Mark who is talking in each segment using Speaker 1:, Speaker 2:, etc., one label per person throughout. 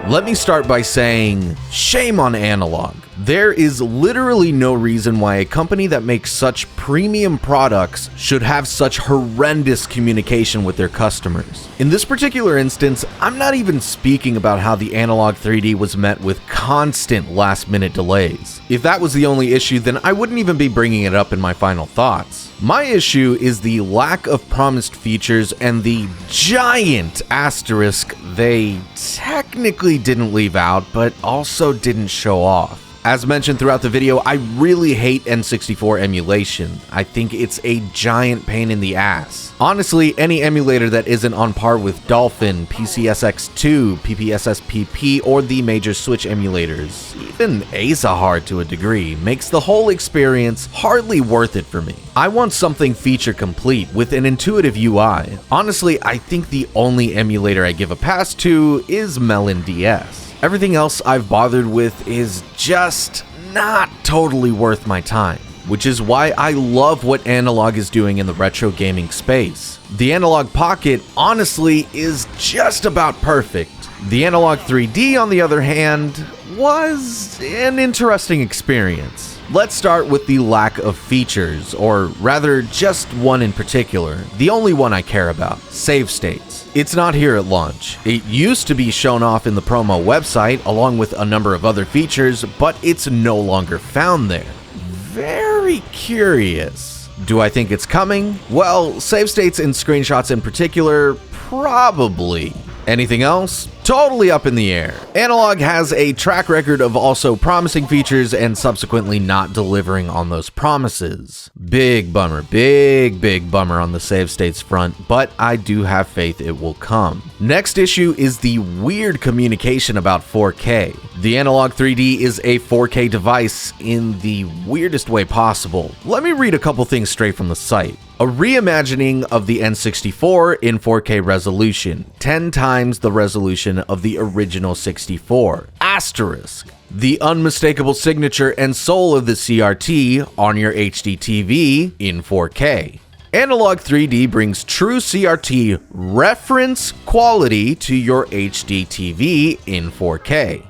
Speaker 1: Let me start by saying, shame on Analogue. There is literally no reason why a company that makes such premium products should have such horrendous communication with their customers. In this particular instance, I'm not even speaking about how the Analogue 3D was met with constant last-minute delays. If that was the only issue, then I wouldn't even be bringing it up in my final thoughts. My issue is the lack of promised features and the giant asterisk they technically didn't leave out, but also didn't show off. As mentioned throughout the video, I really hate N64 emulation. I think it's a giant pain in the ass. Honestly, any emulator that isn't on par with Dolphin, PCSX2, PPSSPP, or the major Switch emulators, even Azahard to a degree, makes the whole experience hardly worth it for me. I want something feature complete with an intuitive UI. Honestly, I think the only emulator I give a pass to is Melon DS. Everything else I've bothered with is just not totally worth my time, which is why I love what Analogue is doing in the retro gaming space. The Analogue Pocket, honestly, is just about perfect. The Analogue 3D, on the other hand, was an interesting experience. Let's start with the lack of features, or rather just one in particular, the only one I care about, save states. It's not here at launch. It used to be shown off in the promo website along with a number of other features, but it's no longer found there. Very curious. Do I think it's coming? Well, save states and screenshots in particular, probably. Anything else? Totally up in the air. Analogue has a track record of also promising features and subsequently not delivering on those promises. Big bummer, big bummer on the save states front, but I do have faith it will come. Next issue is the weird communication about 4K. The Analogue 3D is a 4K device in the weirdest way possible. Let me read a couple things straight from the site. A reimagining of the N64 in 4K resolution, 10 times the resolution of the original 64. Asterisk. The unmistakable signature and soul of the CRT on your HD TV in 4K. Analogue 3D brings true CRT reference quality to your HD TV in 4K.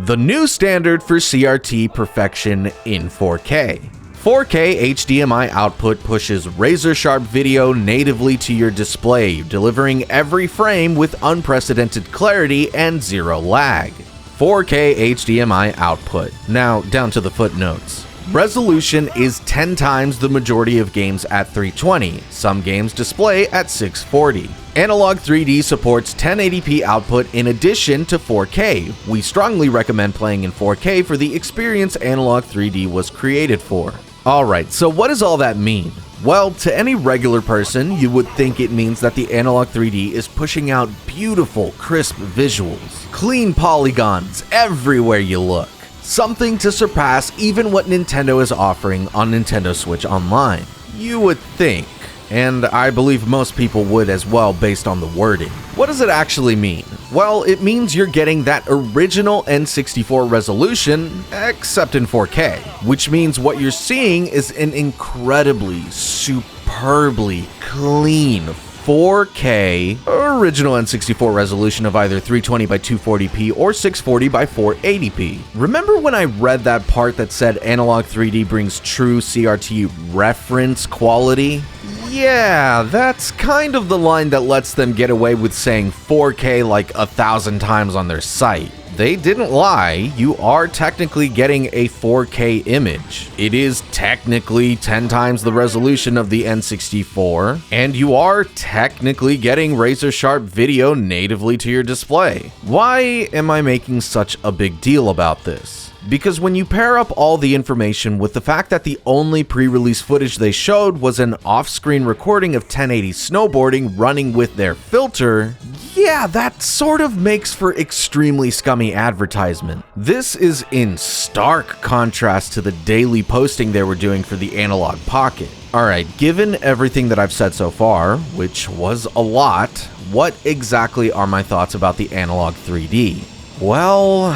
Speaker 1: The new standard for CRT perfection in 4K. 4K HDMI output pushes razor-sharp video natively to your display, delivering every frame with unprecedented clarity and zero lag. 4K HDMI output. Now, down to the footnotes. Resolution is 10 times the majority of games at 320. Some games display at 640. Analogue 3D supports 1080p output in addition to 4K. We strongly recommend playing in 4K for the experience Analogue 3D was created for. Alright, so what does all that mean? Well, to any regular person, you would think it means that the Analogue 3D is pushing out beautiful, crisp visuals, clean polygons everywhere you look. Something to surpass even what Nintendo is offering on Nintendo Switch Online. You would think. And I believe most people would as well based on the wording. What does it actually mean? Well, it means you're getting that original N64 resolution, except in 4K, which means what you're seeing is an incredibly, superbly clean 4K original N64 resolution of either 320 by 240p or 640 by 480p. Remember when I read that part that said Analogue 3D brings true CRT reference quality? Yeah, that's kind of the line that lets them get away with saying 4K like 1,000 times on their site. They didn't lie, you are technically getting a 4K image. It is technically 10 times the resolution of the N64, and you are technically getting razor-sharp video natively to your display. Why am I making such a big deal about this? Because when you pair up all the information with the fact that the only pre-release footage they showed was an off-screen recording of 1080 snowboarding running with their filter, yeah, that sort of makes for extremely scummy advertisement. This is in stark contrast to the daily posting they were doing for the Analogue Pocket. Alright, given everything that I've said so far, which was a lot, what exactly are my thoughts about the Analogue 3D? Well,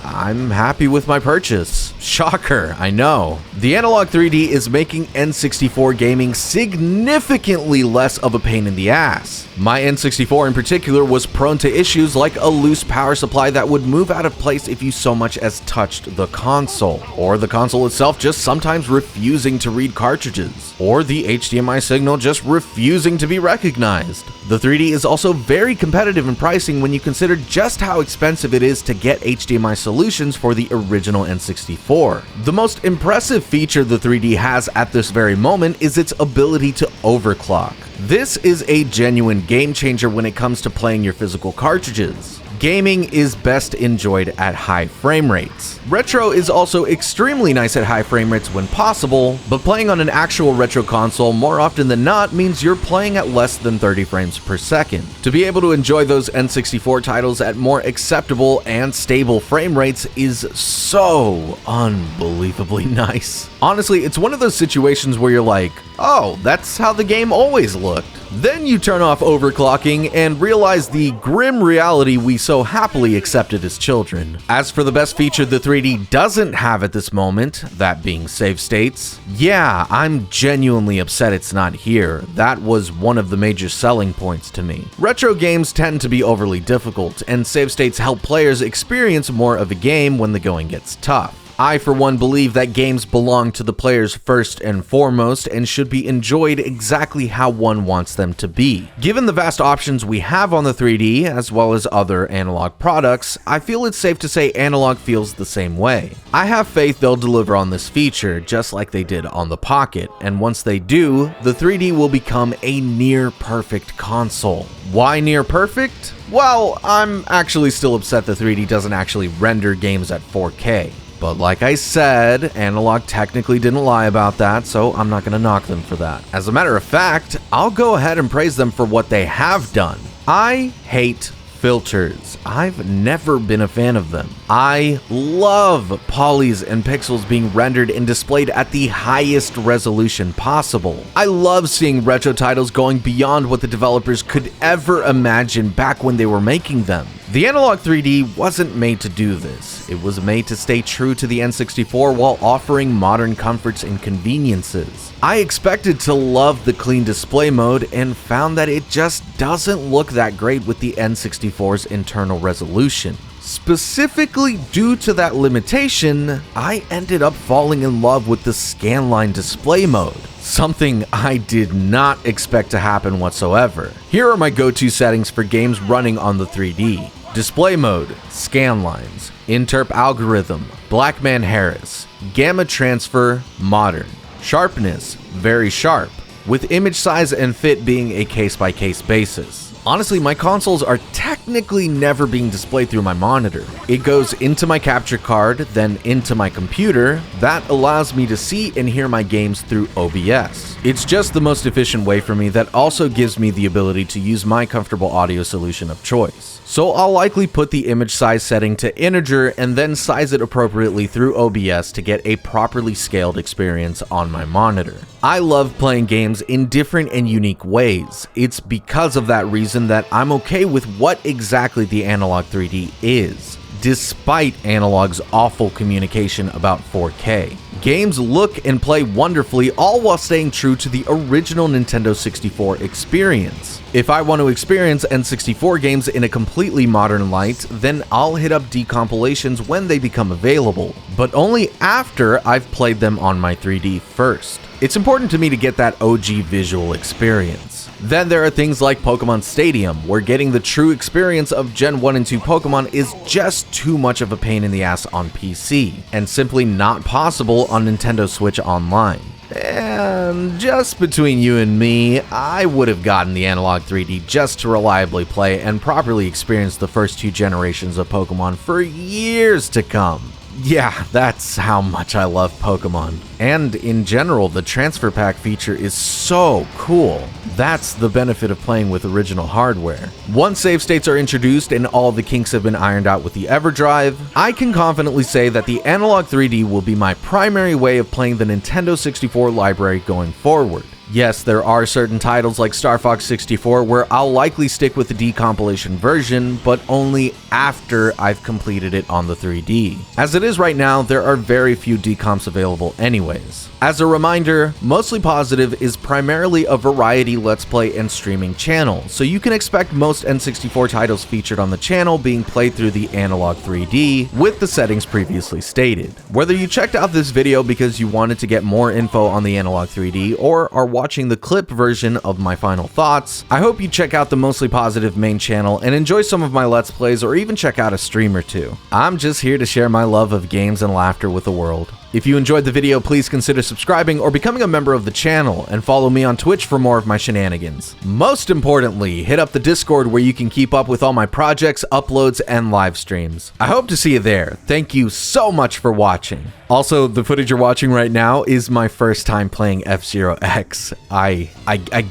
Speaker 1: I'm happy with my purchase. Shocker, I know. The Analogue 3D is making N64 gaming significantly less of a pain in the ass. My N64 in particular was prone to issues like a loose power supply that would move out of place if you so much as touched the console, or the console itself just sometimes refusing to read cartridges, or the HDMI signal just refusing to be recognized. The 3D is also very competitive in pricing when you consider just how expensive it is to get HDMI solutions for the original N64. The most impressive feature the 3D has at this very moment is its ability to overclock. This is a genuine game changer when it comes to playing your physical cartridges. Gaming is best enjoyed at high frame rates. Retro is also extremely nice at high frame rates when possible, but playing on an actual retro console more often than not means you're playing at less than 30 frames per second. To be able to enjoy those N64 titles at more acceptable and stable frame rates is so unbelievably nice. Honestly, it's one of those situations where you're like, oh, that's how the game always looked. Then you turn off overclocking and realize the grim reality we so happily accepted as children. As for the best feature the 3D doesn't have at this moment, that being save states, yeah, I'm genuinely upset it's not here. That was one of the major selling points to me. Retro games tend to be overly difficult, and save states help players experience more of a game when the going gets tough. I, for one, believe that games belong to the players first and foremost and should be enjoyed exactly how one wants them to be. Given the vast options we have on the 3D, as well as other Analogue products, I feel it's safe to say Analogue feels the same way. I have faith they'll deliver on this feature, just like they did on the Pocket, and once they do, the 3D will become a near-perfect console. Why near perfect? Well, I'm actually still upset the 3D doesn't actually render games at 4K. But like I said, Analogue technically didn't lie about that, so I'm not going to knock them for that. As a matter of fact, I'll go ahead and praise them for what they have done. I hate filters. I've never been a fan of them. I love polys and pixels being rendered and displayed at the highest resolution possible. I love seeing retro titles going beyond what the developers could ever imagine back when they were making them. The Analogue 3D wasn't made to do this. It was made to stay true to the N64 while offering modern comforts and conveniences. I expected to love the clean display mode and found that it just doesn't look that great with the N64's internal resolution. Specifically due to that limitation, I ended up falling in love with the scanline display mode. Something I did not expect to happen whatsoever. Here are my go-to settings for games running on the 3D. Display mode, scanlines, interp algorithm, Blackman Harris, gamma transfer, modern, sharpness, very sharp, with image size and fit being a case-by-case basis. Honestly, my consoles are technically never being displayed through my monitor. It goes into my capture card, then into my computer. That allows me to see and hear my games through OBS. It's just the most efficient way for me that also gives me the ability to use my comfortable audio solution of choice. So I'll likely put the image size setting to integer and then size it appropriately through OBS to get a properly scaled experience on my monitor. I love playing games in different and unique ways. It's because of that reason that I'm okay with what exactly the Analogue 3D is, despite Analogue's awful communication about 4K. Games look and play wonderfully, all while staying true to the original Nintendo 64 experience. If I want to experience N64 games in a completely modern light, then I'll hit up decompilations when they become available, but only after I've played them on my 3D first. It's important to me to get that OG visual experience. Then there are things like Pokemon Stadium, where getting the true experience of Gen 1 and 2 Pokemon is just too much of a pain in the ass on PC, and simply not possible on Nintendo Switch Online. And just between you and me, I would have gotten the Analogue 3D just to reliably play and properly experience the first two generations of Pokemon for years to come. Yeah, that's how much I love Pokemon. And in general, the transfer pack feature is so cool. That's the benefit of playing with original hardware. Once save states are introduced and all the kinks have been ironed out with the EverDrive, I can confidently say that the Analogue 3D will be my primary way of playing the Nintendo 64 library going forward. Yes, there are certain titles like Star Fox 64 where I'll likely stick with the decompilation version, but only after I've completed it on the 3D. As it is right now, there are very few decomps available anyways. As a reminder, MostlyPositive is primarily a variety let's play and streaming channel, so you can expect most N64 titles featured on the channel being played through the Analogue 3D with the settings previously stated. Whether you checked out this video because you wanted to get more info on the Analogue 3D or are watching the clip version of my final thoughts, I hope you check out the MostlyPositive main channel and enjoy some of my let's plays or even check out a stream or two. I'm just here to share my love of games and laughter with the world. If you enjoyed the video, please consider subscribing or becoming a member of the channel, and follow me on Twitch for more of my shenanigans. Most importantly, hit up the Discord where you can keep up with all my projects, uploads, and live streams. I hope to see you there. Thank you so much for watching. Also, the footage you're watching right now is my first time playing F-Zero X. I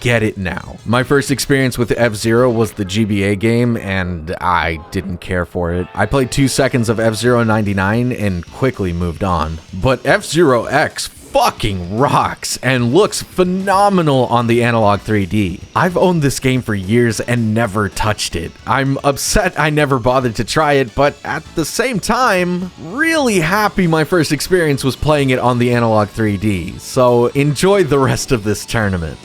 Speaker 1: get it now. My first experience with F-Zero was the GBA game, and I didn't care for it. I played 2 seconds of F-Zero 99 and quickly moved on. But F-Zero X fucking rocks and looks phenomenal on the Analogue 3D. I've owned this game for years and never touched it. I'm upset I never bothered to try it, but at the same time, really happy my first experience was playing it on the Analogue 3D. So enjoy the rest of this tournament.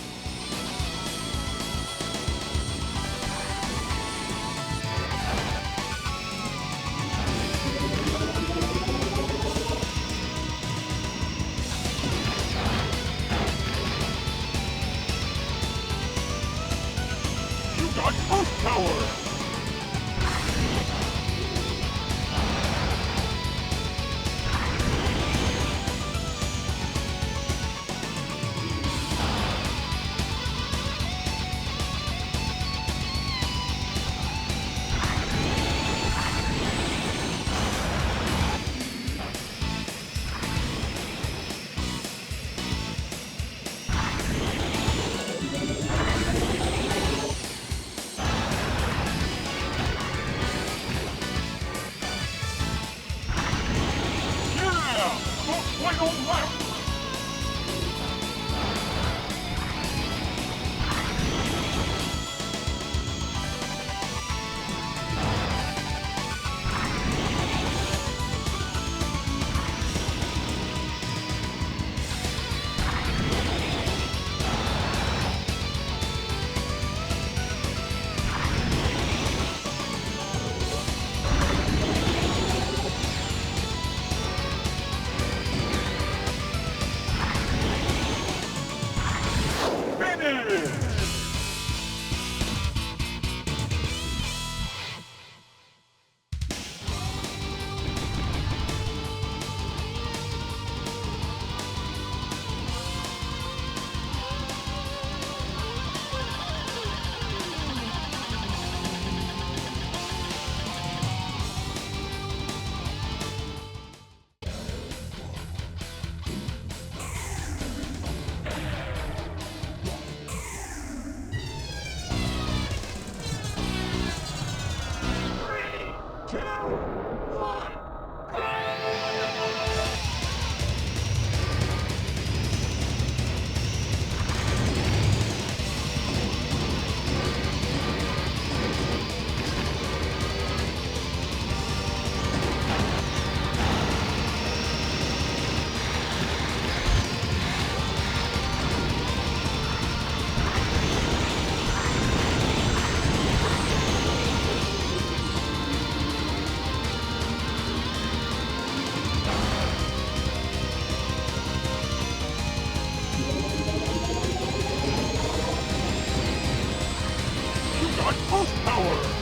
Speaker 2: Power!